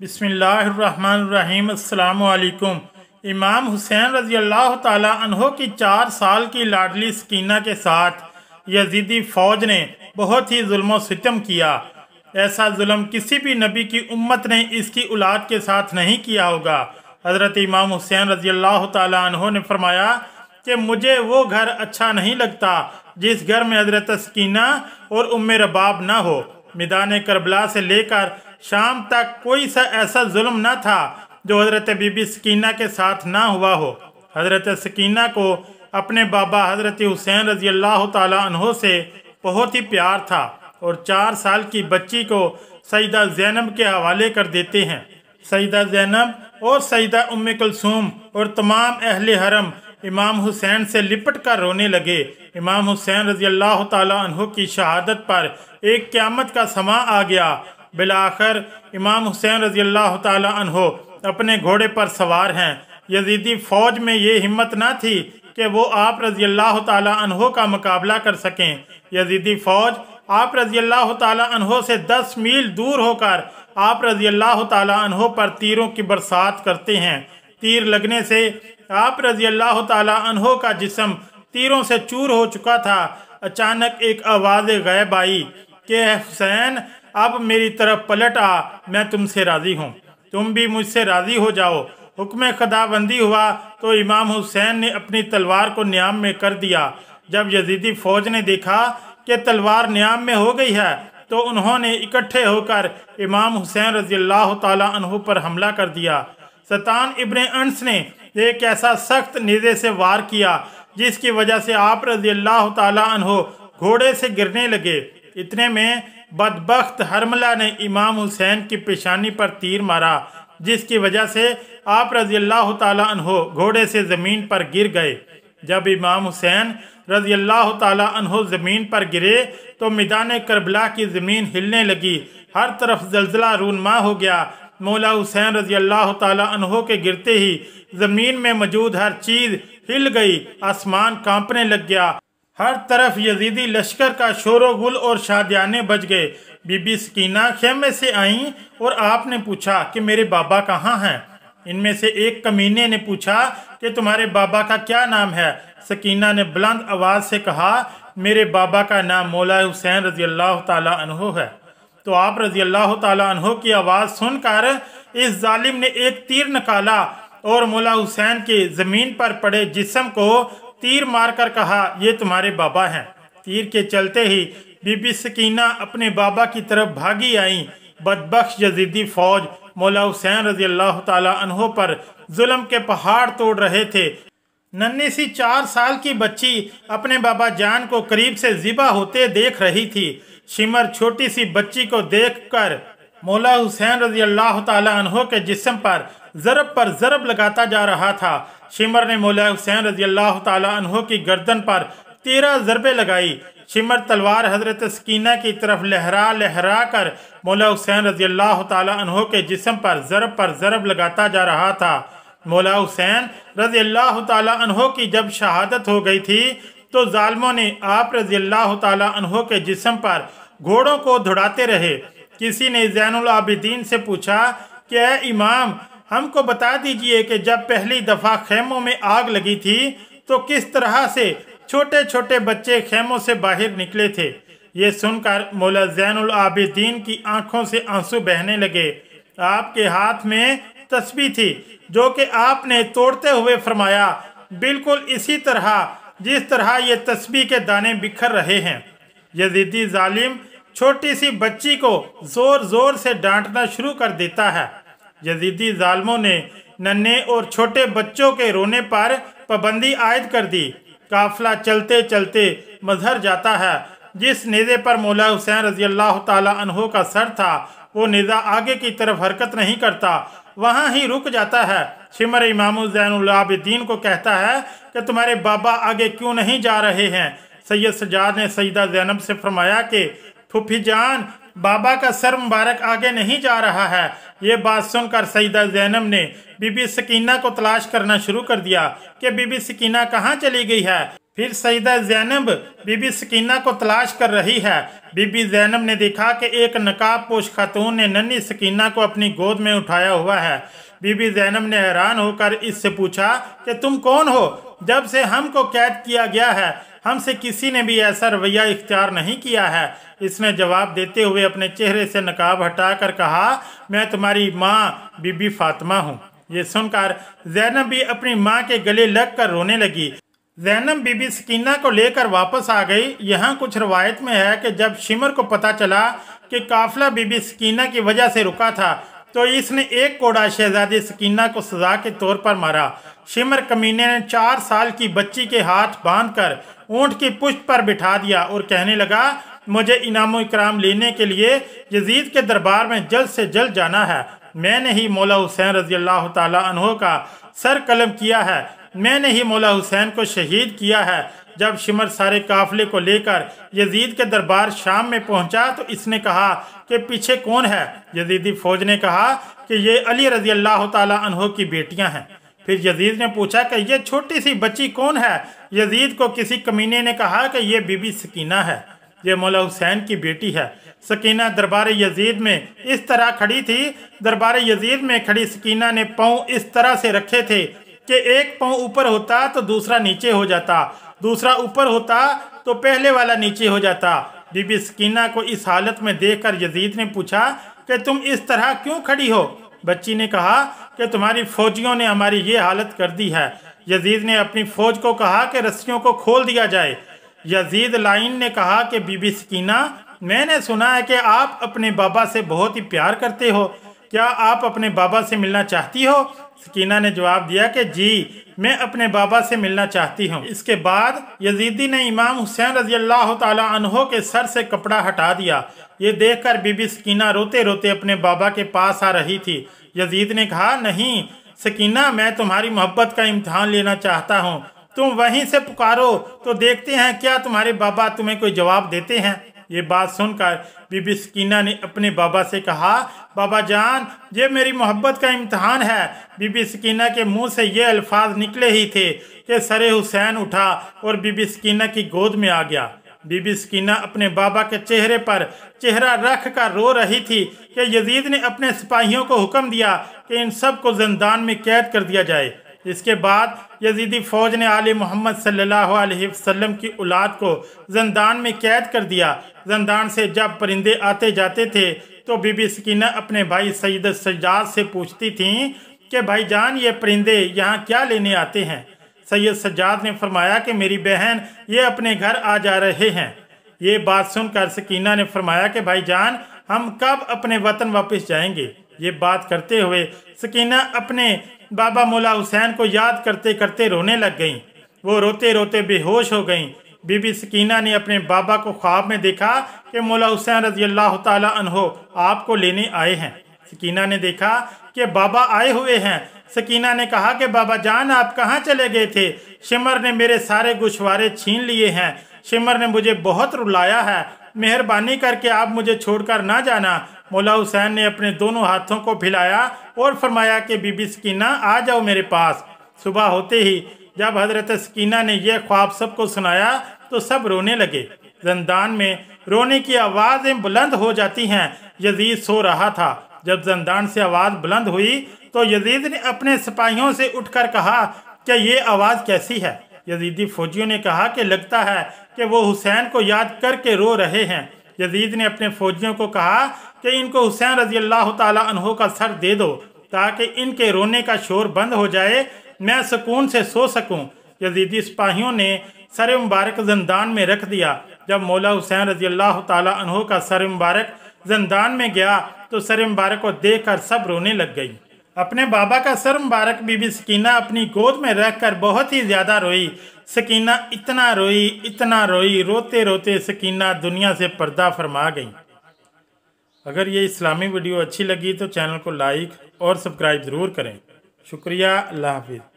बिस्मिल्लाहिर्रहमानिर्रहीम। अस्सलामु अलैकुम। इमाम हुसैन रज़ी अल्लाह ताला अन्हो की 4 साल की लाडली सकीना के साथ यजीदी फ़ौज ने बहुत ही जुल्म सितम किया। ऐसा जुल्म किसी भी नबी की उम्मत ने इसकी औलाद के साथ नहीं किया होगा। हज़रत इमाम हुसैन रज़ी अल्लाह ताला अन्हो ने फरमाया कि मुझे वो घर अच्छा नहीं लगता जिस घर में हज़रत सकीना और उम्मे रबाब ना हो। मैदान करबला से लेकर शाम तक कोई सा ऐसा जुल्म न था जो हज़रत बीबी सकीना के साथ ना हुआ हो। हज़रत सकीना को अपने बाबा हज़रत हुसैन रज़ी अल्लाह ताला अन्हो से बहुत ही प्यार था और 4 साल की बच्ची को सईदा ज़ैनब के हवाले कर देते हैं। सईदा ज़ैनब और सईदा उम्मे कुलसूम और तमाम अहले हरम इमाम हुसैन से लिपट कर रोने लगे। इमाम हुसैन रज़ी अल्लाह ताला अन्हो की शहादत पर एक क़यामत का समा आ गया। बिलाखिर इमाम हुसैन रज़ी अल्लाह ताला अन्हो अपने घोड़े पर सवार हैं। यजीदी फ़ौज में ये हिम्मत न थी कि वो आप रज़ी अल्लाह ताला अन्हो का मुकाबला कर सकें। यजीदी फ़ौज आप रज़ी अल्लाह ताला अन्हो से 10 मील दूर होकर आप रज़ी अल्लाह ताला अन्हो पर तीरों की बरसात करते हैं। तीर लगने से आप रज़ी अल्लाह ताला अन्हो का जिस्म तीरों से चूर हो चुका था। अचानक एक आवाज़ गैब आई कि हुसैन अब मेरी तरफ पलट आ, मैं तुमसे राज़ी हूँ, तुम भी मुझसे राज़ी हो जाओ। हुक्म खुदाबंदी हुआ तो इमाम हुसैन ने अपनी तलवार को न्याम में कर दिया। जब यजीदी फ़ौज ने देखा कि तलवार न्याम में हो गई है तो उन्होंने इकट्ठे होकर इमाम हुसैन रज़ी अल्लाह ताला अन्हु पर हमला कर दिया। सतान इब्न अनस ने एक ऐसा सख्त नेज़े से वार किया जिसकी वजह से आप रज़ी अल्लाह ताला अन्हु घोड़े से गिरने लगे। इतने में बदबख्त हरमला ने इमाम हुसैन की पेशानी पर तीर मारा जिसकी वजह से आप रज़ी अल्लाह ताला अन्हो घोड़े से ज़मीन पर गिर गए। जब इमाम हुसैन रज़ी अल्लाह ताला अन्हो ज़मीन पर गिरे तो मैदान करबला की ज़मीन हिलने लगी, हर तरफ ज़लज़ला रूनमा हो गया। मौला हुसैन रज़ी अल्लाह ताला अन्हो के गिरते ही ज़मीन में मौजूद हर चीज़ हिल गई, आसमान कांपने लग गया, हर तरफ यजीदी लश्कर का शोरो गुल और शादियाने बज गए। बीबी सकीना खेमे से आईं और आपने पूछा कि मेरे बाबा कहाँ हैं। इनमें से एक कमीने ने पूछा कि तुम्हारे बाबा का क्या नाम है। सकीना ने बुलंद आवाज़ से कहा, मेरे बाबा का नाम मौला हुसैन रज़ी अल्लाह ताला अन्हो है। तो आप रज़ी अल्लाह ताला अन्हो की आवाज़ सुनकर इस जालिम ने एक तीर निकाला और मौला हुसैन के ज़मीन पर पड़े जिस्म को तीर मारकर कहा, ये तुम्हारे बाबा हैं। तीर के चलते ही बीबी सकीना अपने बाबा की तरफ भागी आई। बदबख्श यजीदी फ़ौज मौला हुसैन रज़ी अल्लाह ताला अन्हो पर जुल्म के पहाड़ तोड़ रहे थे। नन्ही सी 4 साल की बच्ची अपने बाबा जान को करीब से ज़िबा होते देख रही थी। शिमर छोटी सी बच्ची को देखकर मौला हुसैन रज़ी अल्लाह ताला अन्हो के जिस्म पर ज़रब लगाता जा रहा था। शिमर ने मौला हुसैन रज़ी अल्लाह ताला अन्हो की गर्दन पर 13 ज़रबे लगाई। शिमर तलवार हज़रत सकीना की तरफ लहरा कर मौला हुसैन रज़ी अल्लाह ताला अन्हो के जिस्म पर ज़रब लगाता जा रहा था। मौला हुसैन रज़ी अल्लाह ताला अन्हो की जब शहादत हो गई थी तो जालिमों ने आप रज़ी अल्लाह ताला अन्हो के जिस्म पर घोड़ों को दौड़ाते रहे। किसी ने ज़ैनुल आबिदीन से पूछा कि ऐ इमाम, हमको बता दीजिए कि जब पहली दफ़ा खेमों में आग लगी थी तो किस तरह से छोटे छोटे बच्चे खेमों से बाहर निकले थे। ये सुनकर मौला ज़ैनुल आबिदीन की आंखों से आंसू बहने लगे। आपके हाथ में तस्बीह थी जो कि आपने तोड़ते हुए फरमाया, बिल्कुल इसी तरह जिस तरह ये तस्बीह के दाने बिखर रहे हैं। यजीदी जालिम छोटी सी बच्ची को ज़ोर ज़ोर से डांटना शुरू कर देता है। यजीदी जालिमों ने नन्हे और छोटे बच्चों के रोने पर पाबंदी आयद कर दी। काफिला चलते चलते मजहर जाता है। जिस नेज़े पर मौला हुसैन रज़ी अल्लाह ताला अन्हो का सर था वो नेज़ा आगे की तरफ हरकत नहीं करता, वहाँ ही रुक जाता है। शिमर इमाम ज़ैनुल आबिदीन को कहता है कि तुम्हारे बाबा आगे क्यों नहीं जा रहे हैं। सैयद सज्जाद ने सईदा ज़ैनब से फरमाया कि फूफी जान, बाबा का सर मुबारक आगे नहीं जा रहा है। ये बात सुनकर सईदा ज़ैनब ने बीबी सकीना को तलाश करना शुरू कर दिया कि बीबी सकीना कहाँ चली गई है। फिर सईदा ज़ैनब बीबी सकीना को तलाश कर रही है। बीबी ज़ैनब ने देखा कि एक नकाब पोश खातून ने नन्ही सकीना को अपनी गोद में उठाया हुआ है। बीबी ज़ैनब ने हैरान होकर इससे पूछा कि तुम कौन हो? जब से हमको कैद किया गया है हमसे किसी ने भी ऐसा रवैया इख्तियार नहीं किया है। इसने जवाब देते हुए अपने चेहरे से नकाब हटाकर कहा, मैं तुम्हारी माँ बीबी फातिमा हूँ। ये सुनकर ज़ैनब भी अपनी माँ के गले लग कर रोने लगी। ज़ैनब बीबी सकीना को लेकर वापस आ गई। यहाँ कुछ रवायत में है कि जब शिमर को पता चला कि काफिला बीबी सकीना की वजह से रुका था तो इसने एक कोड़ा शहजादी सकीना को सजा के तौर पर मारा। शिमर कमीने ने 4 साल की बच्ची के हाथ बांधकर ऊंट की पुश्त पर बिठा दिया और कहने लगा, मुझे इनाम इकराम लेने के लिए यजीद के दरबार में जल्द से जल्द जाना है। मैंने ही मौला हुसैन रजी अल्लाह ताला अन्हो का सर कलम किया है, मैंने ही मौला हुसैन को शहीद किया है। जब शिमर सारे काफिले को लेकर यजीद के दरबार शाम में पहुंचा तो इसने कहा कि पीछे कौन है? यजीदी फौज ने कहा कि ये अली रजी अल्लाह ताला अन्हो की बेटियां हैं। फिर यजीद ने पूछा कि ये छोटी सी बच्ची कौन है? यजीद को किसी कमीने ने कहा कि ये बीबी सकीना है, ये मौला हुसैन की बेटी है। सकीना दरबार यजीद में इस तरह खड़ी थी। दरबार यजीद में खड़ी सकीना ने पाँव इस तरह से रखे थे कि एक पाँव ऊपर होता तो दूसरा नीचे हो जाता, दूसरा ऊपर होता तो पहले वाला नीचे हो जाता। बीबी सकीना को इस हालत में देखकर यजीद ने पूछा कि तुम इस तरह क्यों खड़ी हो? बच्ची ने कहा कि तुम्हारी फौजियों ने हमारी ये हालत कर दी है। यजीद ने अपनी फौज को कहा कि रस्सियों को खोल दिया जाए। यजीद लाइन ने कहा कि बीबी सकीना, मैंने सुना है कि आप अपने बाबा से बहुत ही प्यार करते हो, क्या आप अपने बाबा से मिलना चाहती हो? सकीना ने जवाब दिया कि जी, मैं अपने बाबा से मिलना चाहती हूँ। इसके बाद यजीदी ने इमाम हुसैन रजी अल्लाह ताला अन्हो के सर से कपड़ा हटा दिया। ये देखकर बीबी सकीना रोते रोते अपने बाबा के पास आ रही थी। यजीद ने कहा, नहीं सकीना, मैं तुम्हारी मोहब्बत का इम्तहान लेना चाहता हूँ, तुम वहीं से पुकारो तो देखते हैं क्या तुम्हारे बाबा तुम्हें कोई जवाब देते हैं। ये बात सुनकर बीबी सकीना ने अपने बाबा से कहा, बाबा जान, ये मेरी मोहब्बत का इम्तहान है। बीबी सकीना के मुंह से ये अल्फाज निकले ही थे कि सरे हुसैन उठा और बीबी सकीना की गोद में आ गया। बीबी सकीना अपने बाबा के चेहरे पर चेहरा रख कर रो रही थी कि यजीद ने अपने सिपाहियों को हुक्म दिया कि इन सब को जिंदान में कैद कर दिया जाए। इसके बाद यजीदी फौज ने आले मोहम्मद सल्लल्लाहु अलैहि वसल्लम की औलाद को जिंदान में कैद कर दिया। जिंदान से जब परिंदे आते जाते थे तो बीबी सकीना अपने भाई सैयद सज्जाद से पूछती थीं कि भाईजान, ये परिंदे यहाँ क्या लेने आते हैं? सैयद सज्जाद ने फरमाया कि मेरी बहन ये अपने घर आ जा रहे हैं। ये बात सुनकर सकीना ने फरमाया कि भाईजान, हम कब अपने वतन वापस जाएंगे? ये बात करते हुए सकीना अपने बाबा मौला हुसैन को याद करते करते रोने लग गईं। वो रोते रोते बेहोश हो गईं। बीबी सकीना ने अपने बाबा को ख्वाब में देखा कि मौला हुसैन रजी अल्लाह ताला अन्हो आपको लेने आए हैं। सकीना ने देखा कि बाबा आए हुए हैं। सकीना ने कहा कि बाबा जान, आप कहाँ चले गए थे? शिमर ने मेरे सारे गोशवारे छीन लिए हैं। शिमर ने मुझे बहुत रुलाया है, मेहरबानी करके आप मुझे छोड़कर ना जाना। मौला हुसैन ने अपने दोनों हाथों को फैलाया और फरमाया कि बीबी सकीना, आ जाओ मेरे पास। सुबह होते ही जब हजरत सकीना ने यह ख्वाब सबको सुनाया तो सब रोने लगे। जिंदान में रोने की आवाज़ें बुलंद हो जाती हैं। यजीद सो रहा था। जब जिंदान से आवाज़ बुलंद हुई तो यजीद ने अपने सिपाहियों से उठकर कहा कि ये आवाज़ कैसी है? यजीदी फौजियों ने कहा कि लगता है कि वो हुसैन को याद करके रो रहे हैं। यजीद ने अपने फौजियों को कहा कि इनको हुसैन रजी अल्लाह ताला अन्हो का सर दे दो ताकि इनके रोने का शोर बंद हो जाए, मैं सुकून से सो सकूं। यजीदी सिपाहियों ने सर मुबारक जिंदान में रख दिया। जब मौला हुसैन रजी अल्लाह ताला अन्हो का सर मुबारक जिंदान में गया तो सर मुबारक को देखकर सब रोने लग गई। अपने बाबा का सर मुबारक बीबी सकीना अपनी गोद में रखकर बहुत ही ज़्यादा रोई। सकीना इतना रोई, रोते रोते सकीना दुनिया से पर्दा फरमा गई। अगर ये इस्लामी वीडियो अच्छी लगी तो चैनल को लाइक और सब्सक्राइब ज़रूर करें। शुक्रिया। अल्लाह हाफिज़।